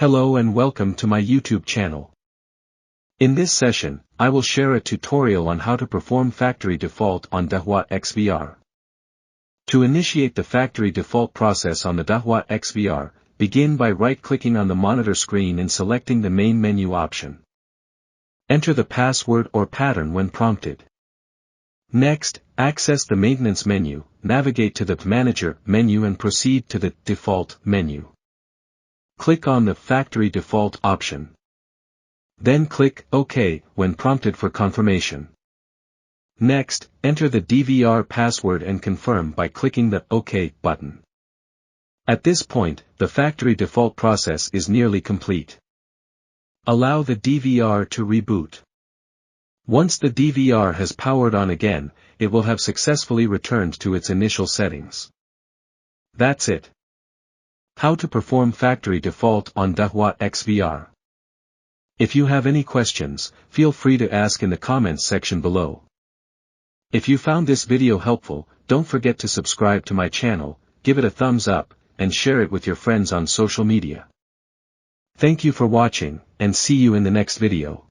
Hello and welcome to my YouTube channel. In this session, I will share a tutorial on how to perform factory default on Dahua XVR. To initiate the factory default process on the Dahua XVR, begin by right-clicking on the monitor screen and selecting the main menu option. Enter the password or pattern when prompted. Next, access the maintenance menu, navigate to the Manager menu and proceed to the Default menu. Click on the Factory Default option. Then click OK when prompted for confirmation. Next, enter the DVR password and confirm by clicking the OK button. At this point, the factory default process is nearly complete. Allow the DVR to reboot. Once the DVR has powered on again, it will have successfully returned to its initial settings. That's it. How to perform factory default on Dahua XVR. If you have any questions, feel free to ask in the comments section below. If you found this video helpful, don't forget to subscribe to my channel, give it a thumbs up, and share it with your friends on social media. Thank you for watching, and see you in the next video.